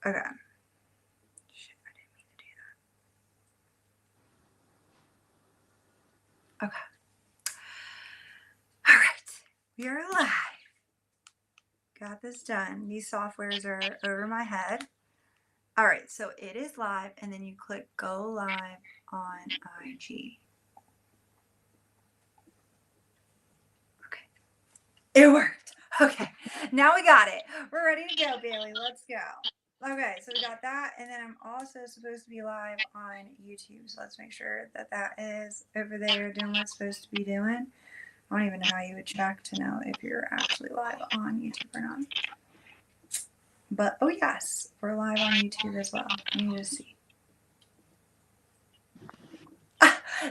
Okay. Shit, I didn't mean to do that. Okay. All right. We are live. Got this done. These softwares are over my head. All right. So it is live, and then you click go live on IG. Okay. It worked. Okay. Now we got it. We're ready to go, Bailey. Let's go. Okay, so we got that, and then I'm also supposed to be live on YouTube, so let's make sure that that is over there doing what it's supposed to be doing. I don't even know how you would check to know if you're actually live on YouTube or not. But, oh yes, we're live on YouTube as well. Let me just see.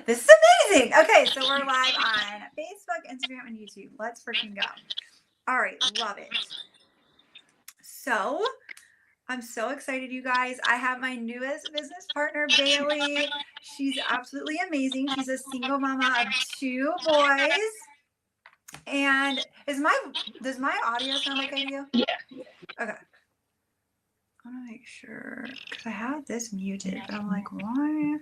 This is amazing. Okay, so we're live on Facebook, Instagram, and YouTube. Let's freaking go. All right, love it. So, I'm so excited, you guys. I have my newest business partner, Bailey. She's absolutely amazing. She's a single mama of 2 boys. And does my audio sound okay to you? Yeah. Okay. I want to make sure, because I have this muted, but I'm like, why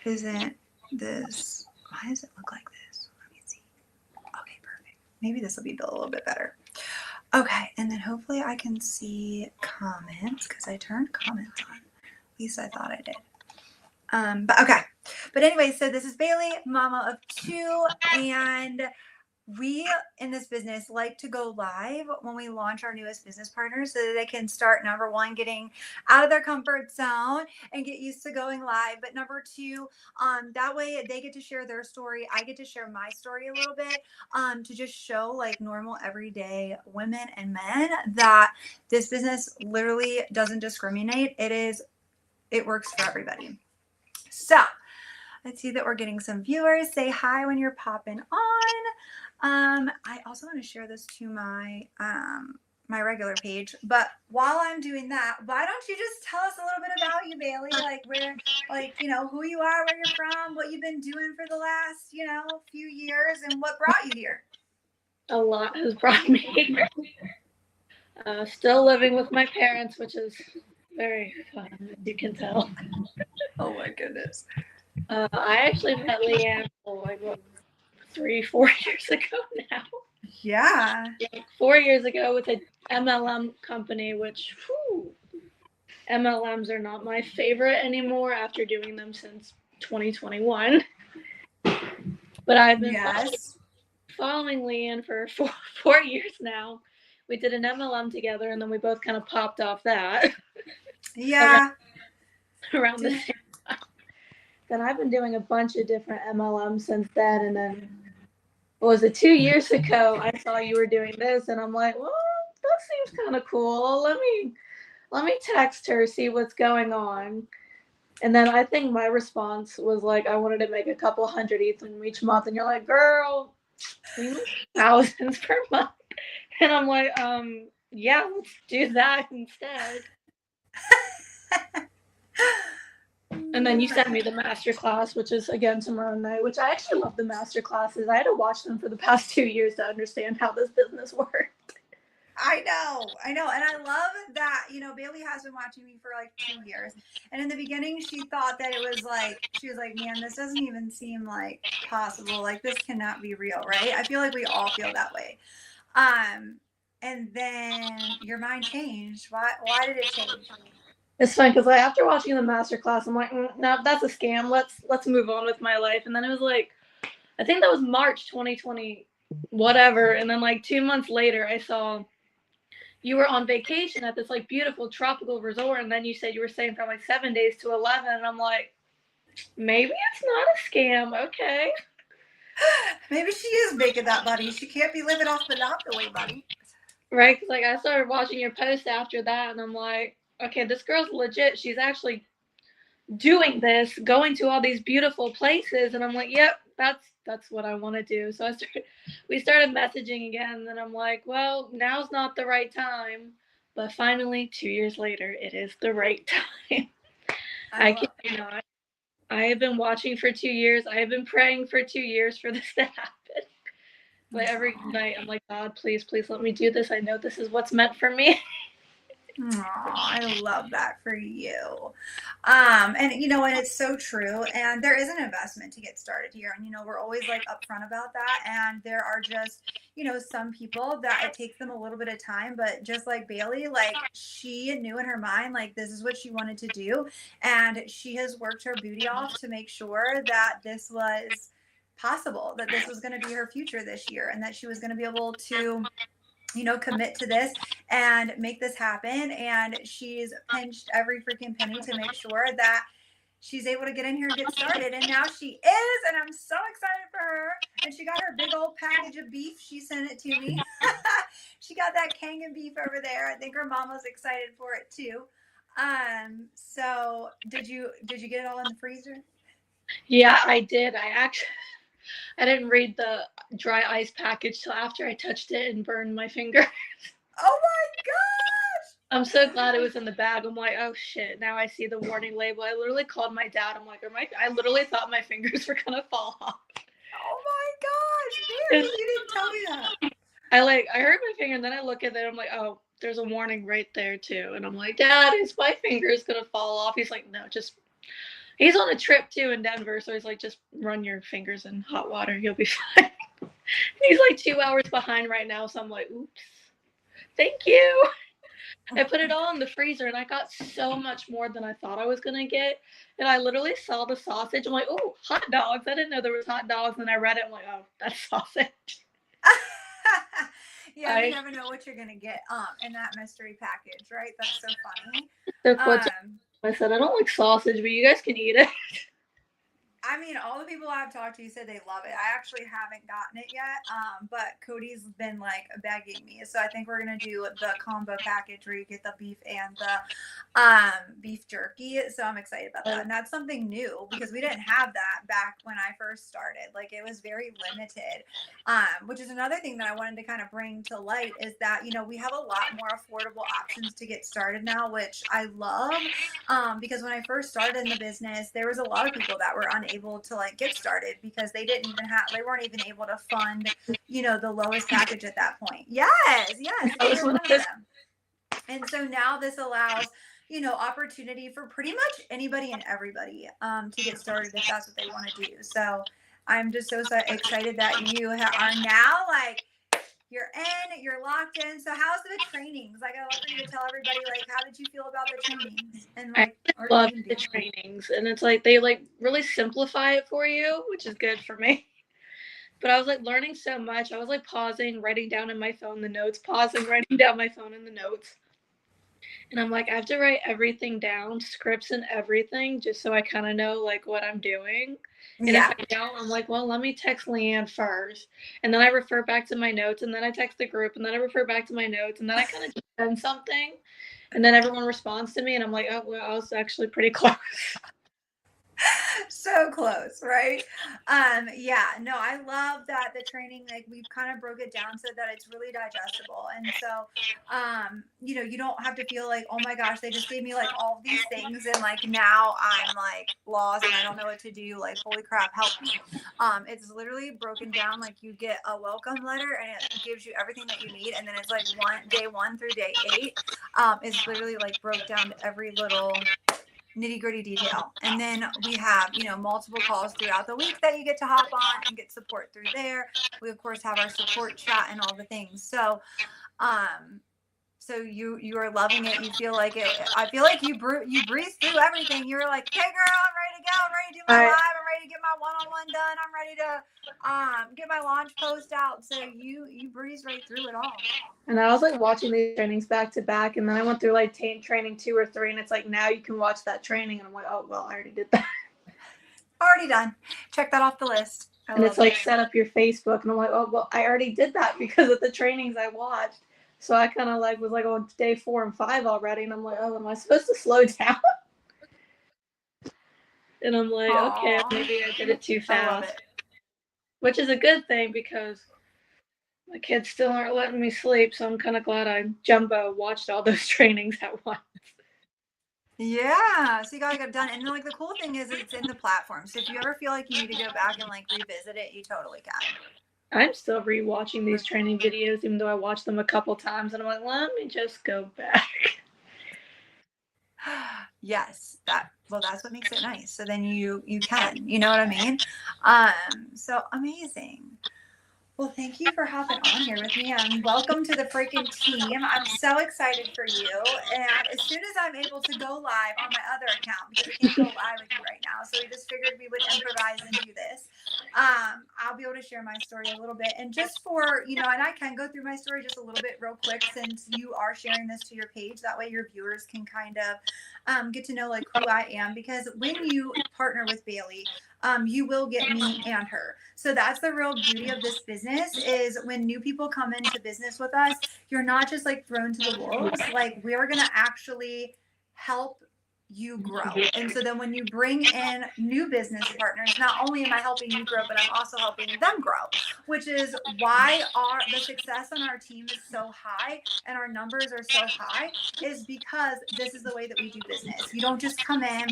isn't this, why does it look like this? Let me see. Okay, perfect. Maybe this will be a little bit better. Okay, and then hopefully I can see comments, because I turned comments on. At least I thought I did. But okay. But anyway, so this is Bailey, mama of 2, and we in this business like to go live when we launch our newest business partners so that they can start, number 1, getting out of their comfort zone and get used to going live. But number 2, that way they get to share their story. I get to share my story a little bit, to just show like normal everyday women and men that this business literally doesn't discriminate. It works for everybody. So let's see that we're getting some viewers. Say hi when you're popping on. I also want to share this to my my regular page. But while I'm doing that, why don't you just tell us a little bit about you, Bailey? Like who you are, where you're from, what you've been doing for the last, few years, and what brought you here. A lot has brought me here. Still living with my parents, which is very fun, as you can tell. Oh my goodness. I actually met Leanne 3-4 years ago now. Yeah. 4 years ago with an MLM company, which MLMs are not my favorite anymore after doing them since 2021. But I've been following Leanne for 4 years now. We did an MLM together, and then we both kind of popped off that. Yeah. around the same time. Then I've been doing a bunch of different MLMs since then, and then what was it, 2 years ago I saw you were doing this, and I'm like, well, that seems kind of cool. Let me text her, see what's going on. And then I think my response was like, I wanted to make a couple hundred each month, and you're like, girl, we make thousands per month. And I'm like, yeah, let's do that instead. And then you sent me the master class, which is again tomorrow night, which I actually love the master classes. I had to watch them for the past 2 years to understand how this business works. I know. And I love that, Bailey has been watching me for like 2 years. And in the beginning, she thought that it was like, she was like, man, this doesn't even seem like possible. Like, this cannot be real, right? I feel like we all feel that way. And then your mind changed. Why did it change? It's fun because like after watching the masterclass, I'm like, no, that's a scam. Let's move on with my life. And then it was like, I think that was March 2020, whatever. And then like 2 months later, I saw you were on vacation at this like beautiful tropical resort, and then you said you were staying from like 7 days to 11. And I'm like, maybe it's not a scam. Okay. Maybe she is making that money. She can't be living off Monopoly money. Right? Because like I started watching your post after that, and I'm like, okay, this girl's legit. She's actually doing this, going to all these beautiful places, and I'm like, yep, that's what I want to do. So we started messaging again, and I'm like, well, now's not the right time, but finally 2 years later, it is the right time. I have been watching for 2 years. I have been praying for 2 years for this to happen. But every night I'm like, God, please let me do this. I know this is what's meant for me. I love that for you. And and it's so true. And there is an investment to get started here. And we're always like upfront about that. And there are just, some people that it takes them a little bit of time, but just like Bailey, like she knew in her mind, like this is what she wanted to do. And she has worked her booty off to make sure that this was possible, that this was going to be her future this year, and that she was going to be able to commit to this and make this happen. And she's pinched every freaking penny to make sure that she's able to get in here and get started. And now she is, and I'm so excited for her. And she got her big old package of beef. She sent it to me. She got that Kangen beef over there. I think her mama's excited for it too. So did you get it all in the freezer? Yeah, I did. I didn't read the dry ice package till after I touched it and burned my finger. Oh my gosh! I'm so glad it was in the bag. I'm like, oh shit, now I see the warning label. I literally called my dad. I'm like, I literally thought my fingers were gonna fall off. Oh my gosh, dude, you didn't tell me that. I hurt my finger, and then I look at it, I'm like, oh, there's a warning right there too. And I'm like, Dad, is my fingers gonna fall off? He's like, no, he's on a trip too in Denver, so he's like, just run your fingers in hot water, you'll be fine. He's like 2 hours behind right now, so I'm like, oops, thank you. I put it all in the freezer, and I got so much more than I thought I was gonna get. And I literally saw the sausage. I'm like, oh, hot dogs. I didn't know there was hot dogs. And I read it. I'm like, oh, that's sausage. Yeah, you never know what you're gonna get in that mystery package, right? That's so funny. I said, I don't like sausage, but you guys can eat it. I mean, all the people I've talked to said they love it. I actually haven't gotten it yet, but Cody's been like begging me. So I think we're gonna do the combo package where you get the beef and the beef jerky. So I'm excited about that. And that's something new because we didn't have that back when I first started. Like it was very limited, which is another thing that I wanted to kind of bring to light is that we have a lot more affordable options to get started now, which I love. Because when I first started in the business, there was a lot of people that were unable to like get started because they weren't even able to fund the lowest package at that point. Yes, they were one of them. And so now this allows opportunity for pretty much anybody and everybody to get started if that's what they want to do. So I'm just so excited that you are now like you're locked in. So how's the trainings? Like I love for you to tell everybody like how did you feel about the trainings? And like I love the trainings, and it's like they like really simplify it for you, which is good for me. But I was like learning so much. I was like pausing, writing down in my phone the notes, pausing, writing down my phone in the notes. And I'm like, I have to write everything down, scripts and everything, just so I kind of know like what I'm doing. And if I don't, I'm like, well, let me text Leanne first. And then I refer back to my notes, and then I text the group, and then I refer back to my notes, and then I kind of send something. And then everyone responds to me, and I'm like, oh, well, I was actually pretty close. So close, right? I love that the training, like we've kind of broke it down so that it's really digestible. And so, you don't have to feel like, oh my gosh, they just gave me like all these things. And like, now I'm like lost and I don't know what to do. Like, holy crap, help me. It's literally broken down. Like you get a welcome letter and it gives you everything that you need. And then it's like day 1 through day 8 is literally like broke down to every little nitty-gritty detail. And then we have multiple calls throughout the week that you get to hop on and get support through there. We of course have our support chat and all the things. So you are loving it. You feel like it. I feel like you breeze through everything. You're like, hey girl, I'm ready to go. I'm ready to do my live. I'm ready to get my one-on-one done. I'm ready to get my launch post out. So you breeze right through it all. And I was like watching these trainings back to back, and then I went through like training 2 or 3, and it's like now you can watch that training, and I'm like, oh well, I already did that. Already done. Check that off the list. And it's like set up your Facebook, and I'm like, oh well, I already did that because of the trainings I watched. So I kind of like was like on day 4 and 5 already, and I'm like, oh, am I supposed to slow down? And I'm like, okay, maybe I did it too fast, which is a good thing because my kids still aren't letting me sleep. So I'm kind of glad I jumbo watched all those trainings at once. Yeah, so you gotta get it done. And then like the cool thing is it's in the platform. So if you ever feel like you need to go back and like revisit it, you totally can. I'm still rewatching these training videos, even though I watched them a couple times, and I'm like, let me just go back. Yes, that's what makes it nice. So then you can, you know what I mean? So amazing. Well, thank you for hopping on here with me, and welcome to the freaking team. I'm so excited for you. And as soon as I'm able to go live on my other account, because I can't go live with you right now, so we just figured we would improvise and do this. I'll be able to share my story a little bit. And just for, and I can go through my story just a little bit real quick since you are sharing this to your page. That way your viewers can kind of get to know like who I am. Because when you partner with Bailey, you will get me and her. So that's the real beauty of this business is when new people come into business with us, you're not just like thrown to the wolves. Like we are going to actually help you grow. And so then when you bring in new business partners, not only am I helping you grow, but I'm also helping them grow, which is why the success on our team is so high and our numbers are so high, is because this is the way that we do business. You don't just come in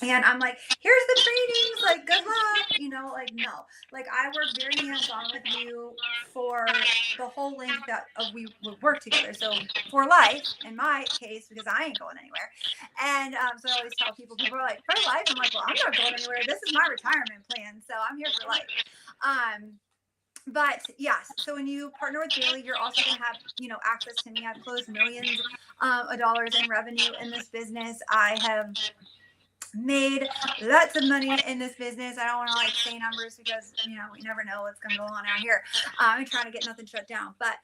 and I'm like, here's the trainings, like good luck, like no. Like I work very hands-on with you for the whole length that we would work together. So for life, in my case, because I ain't going anywhere. And so I always tell people are like, for life? I'm like, well, I'm not going anywhere. This is my retirement plan. So I'm here for life. But yes, so when you partner with Bailey, you're also going to have, access to me. I've closed millions of dollars in revenue in this business. I have made lots of money in this business. I don't want to like say numbers because, we never know what's going to go on out here. I'm trying to get nothing shut down. But,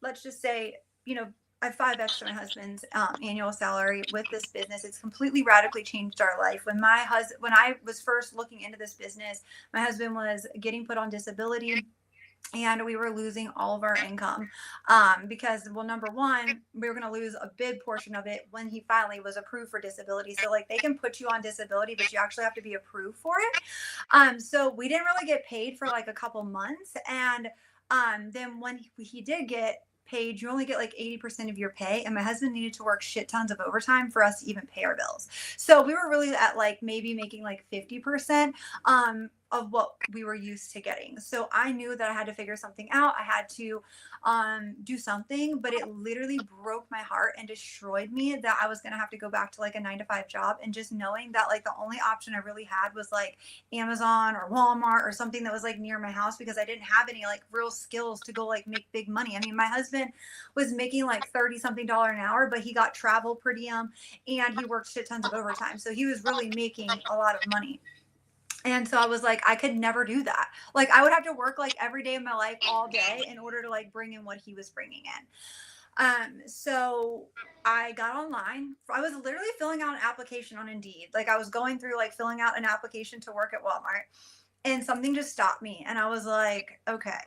let's just say, I 5x my husband's annual salary with this business. It's completely radically changed our life. When I was first looking into this business, my husband was getting put on disability and we were losing all of our income because, well, number one, we were going to lose a big portion of it when he finally was approved for disability. So like they can put you on disability, but you actually have to be approved for it. So we didn't really get paid for like a couple months. And then when he did get paid, you only get like 80% of your pay. And my husband needed to work shit tons of overtime for us to even pay our bills. So we were really at like maybe making like 50% of what we were used to getting. So I knew that I had to figure something out. I had to do something, but it literally broke my heart and destroyed me that I was going to have to go back to like a 9-to-5 job. And just knowing that like the only option I really had was like Amazon or Walmart or something that was like near my house, because I didn't have any like real skills to go like make big money. I mean, my husband was making like $30 something an hour, but he got travel per diem and he worked shit tons of overtime. So he was really making a lot of money. And so I was like, I could never do that. Like I would have to work like every day of my life all day in order to like bring in what he was bringing in. So I got online. I was literally filling out an application on Indeed. Like I was going through like filling out an application to work at Walmart, and something just stopped me. And I was like, okay,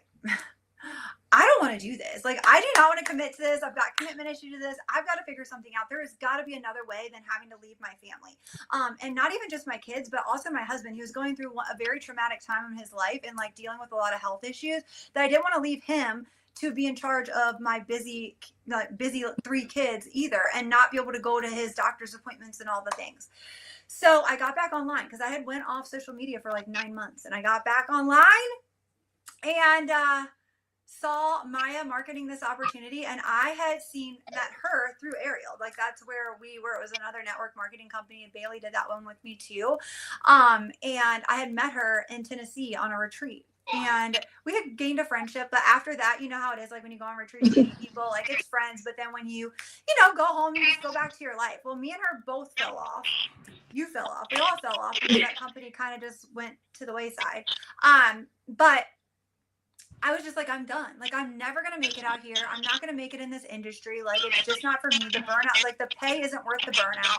I don't want to do this. Like, I do not want to commit to this. I've got commitment issue to this. I've got to figure something out. There has got to be another way than having to leave my family. And not even just my kids, but also my husband. He was going through a very traumatic time in his life and like dealing with a lot of health issues that I didn't want to leave him to be in charge of my busy 3 kids either, and not be able to go to his doctor's appointments and all the things. So I got back online because I had went off social media for like 9 months, and I got back online and, saw Maya marketing this opportunity, and I had met her through Ariel. Like that's where it was another network marketing company, and Bailey did that one with me too. And I had met her in Tennessee on a retreat, and we had gained a friendship. But after that, you know how it is, like when you go on retreats with people, like it's friends, but then when you go home, you just go back to your life. Well, me and her both fell off. You fell off. We all fell off because that company kind of just went to the wayside. But I was just like, I'm done. Like, I'm never going to make it out here. I'm not going to make it in this industry. Like, it's just not for me. The burnout, like the pay isn't worth the burnout.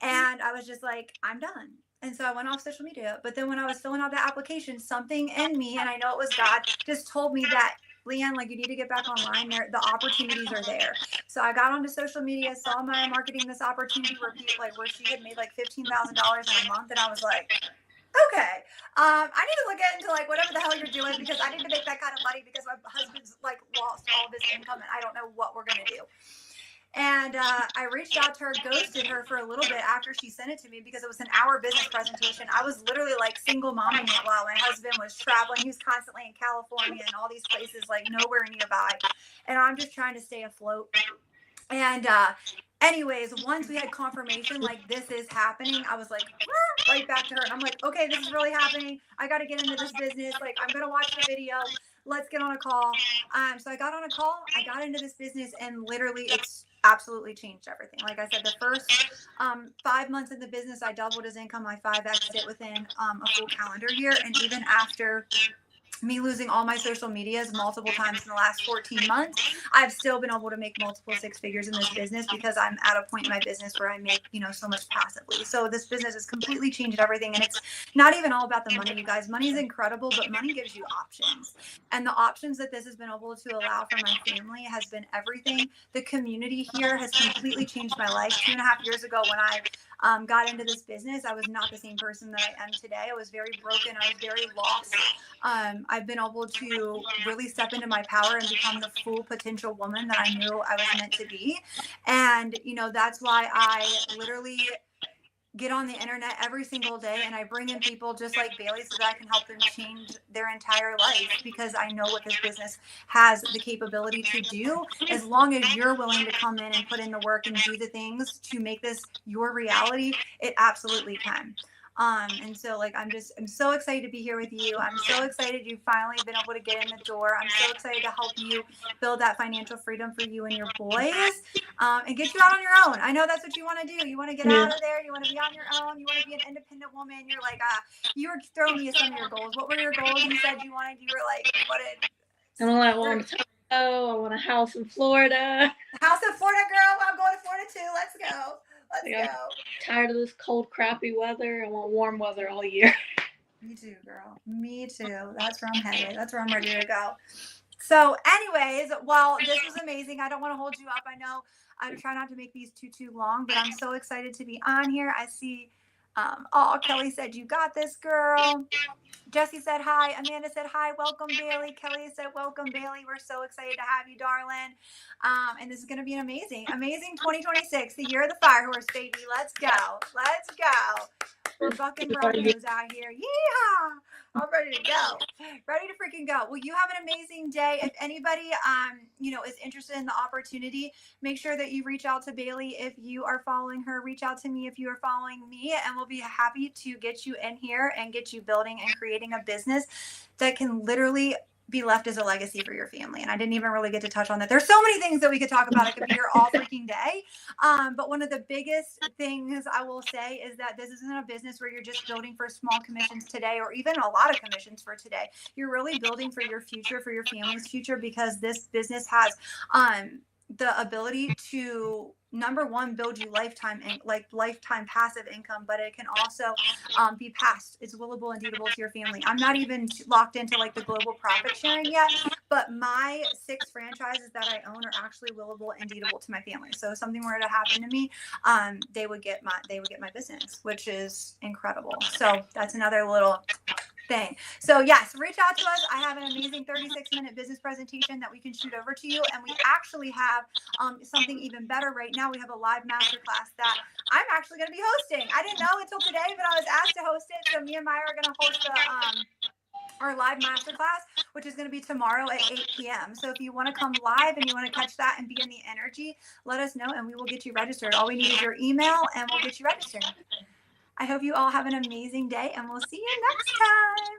And I was just like, I'm done. And so I went off social media. But then when I was filling out the application, something in me, and I know it was God, just told me that, Leanne, like you need to get back online. The opportunities are there. So I got onto social media, saw Maya marketing this opportunity where she had made like $15,000 in a month. And I was like, okay, I need to look into like whatever the hell you're doing, because I need to make that kind of money because my husband's like lost all of his income and I don't know what we're going to do. And I reached out to her, ghosted her for a little bit after she sent it to me because it was an hour business presentation. I was literally like single momming it while my husband was traveling. He was constantly in California and all these places like nowhere nearby. And I'm just trying to stay afloat. And Anyways, once we had confirmation, like this is happening, I was like, right back to her. And I'm like, okay, this is really happening. I got to get into this business. Like, I'm going to watch the video. Let's get on a call. So I got on a call. I got into this business, and literally it's absolutely changed everything. Like I said, the first 5 months in the business, I doubled his income. I 5x'd it within a full calendar year. And even after me losing all my social medias multiple times in the last 14 months, I've still been able to make multiple six figures in this business because I'm at a point in my business where I make, so much passively. So this business has completely changed everything. And it's not even all about the money, you guys. Money is incredible, but money gives you options. And the options that this has been able to allow for my family has been everything. The community here has completely changed my life. 2.5 years ago, when I got into this business, I was not the same person that I am today. I was very broken. I was very lost. I've been able to really step into my power and become the full potential woman that I knew I was meant to be. And, that's why I literally get on the internet every single day and I bring in people just like Bailey so that I can help them change their entire life, because I know what this business has the capability to do. As long as you're willing to come in and put in the work and do the things to make this your reality, it absolutely can. And so I'm so excited to be here with you. I'm so excited you've finally been able to get in the door. I'm so excited to help you build that financial freedom for you and your boys, and get you out on your own. I know that's what you want to do. You want to get out of there. You want to be on your own. You want to be an independent woman. You're like, you were throwing me some of your goals. What were your goals? You said you were like, what did? I want to I want a house in Florida. House in Florida, girl. I'm going to Florida too. Let's go. Let's go. Tired of this cold, crappy weather. I want warm weather all year. Me too, girl. Me too. That's where I'm headed. That's where I'm ready to go. So anyways, well, this was amazing. I don't want to hold you up. I know I try not to make these too long, but I'm so excited to be on here. I see, Kelly said, you got this, girl. Jesse said hi. Amanda said hi. Welcome, Bailey. Kelly said, welcome, Bailey. We're so excited to have you, darling. And this is going to be an amazing 2026, the year of the fire horse, baby. Let's go. Let's go. We're fucking Broncos out here. Yeah. I'm ready to go. Ready to freaking go. Well, you have an amazing day. If anybody, is interested in the opportunity, make sure that you reach out to Bailey. If you are following her, reach out to me if you are following me, and we'll be happy to get you in here and get you building and creating a business that can literally be left as a legacy for your family. And I didn't even really get to touch on that. There's so many things that we could talk about. I could be here all freaking day. But one of the biggest things I will say is that this isn't a business where you're just building for small commissions today, or even a lot of commissions for today. You're really building for your future, for your family's future, because this business has the ability to, number one, build you lifetime passive income, but it can also be passed. It's willable and deedable to your family. I'm not even locked into the global profit sharing yet, but my 6 franchises that I own are actually willable and deedable to my family. So if something were to happen to me, they would get my business, which is incredible. So that's another little thing. So yes, reach out to us. I have an amazing 36-minute business presentation that we can shoot over to you. And we actually have something even better right now. We have a live masterclass that I'm actually going to be hosting. I didn't know until today, but I was asked to host it. So me and Maya are going to host our live masterclass, which is going to be tomorrow at 8 p.m. So if you want to come live and you want to catch that and be in the energy, let us know and we will get you registered. All we need is your email and we'll get you registered. I hope you all have an amazing day, and we'll see you next time.